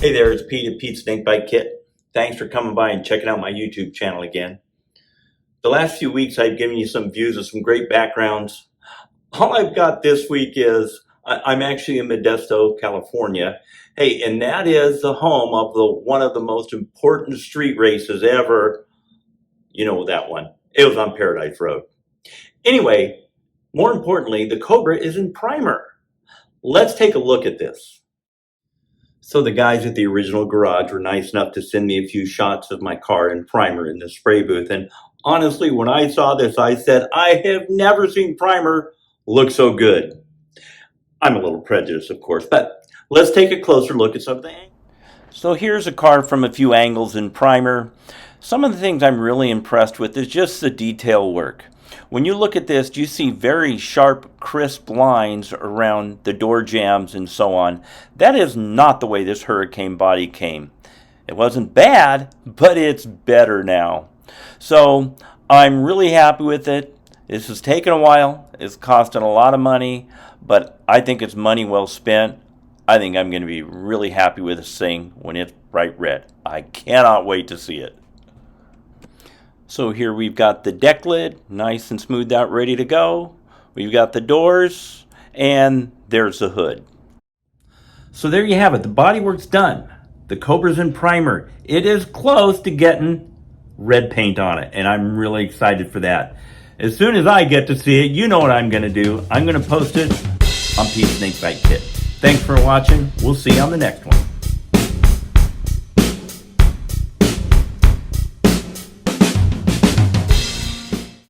Hey there, it's Pete at Pete's Snakebite Kit. Thanks for coming by and checking out my YouTube channel again. The last few weeks I've given you some views of some great backgrounds. All I've got this week is I'm actually in Modesto, California. Hey, and that is the home of one of the most important street races ever. You know that one. It was on Paradise Road. Anyway, more importantly, the Cobra is in primer. Let's take a look at this. So the guys at the original garage were nice enough to send me a few shots of my car in primer in the spray booth. And honestly, when I saw this, I said, I have never seen primer look so good. I'm a little prejudiced, of course, but let's take a closer look at something. So here's a car from a few angles in primer. Some of the things I'm really impressed with is just the detail work. When you look at this, you see very sharp, crisp lines around the door jambs and so on. That is not the way this Hurricane body came. It wasn't bad, but it's better now. So I'm really happy with it. This has taken a while. It's costing a lot of money, but I think it's money well spent. I think I'm going to be really happy with this thing when it's bright red. I cannot wait to see it. So here we've got the deck lid, nice and smoothed out, ready to go. We've got the doors, and there's the hood. So there you have it. The bodywork's done. The Cobra's in primer. It is close to getting red paint on it, and I'm really excited for that. As soon as I get to see it, you know what I'm going to do. I'm going to post it on Pete's Snakebite Kit. Thanks for watching. We'll see you on the next one.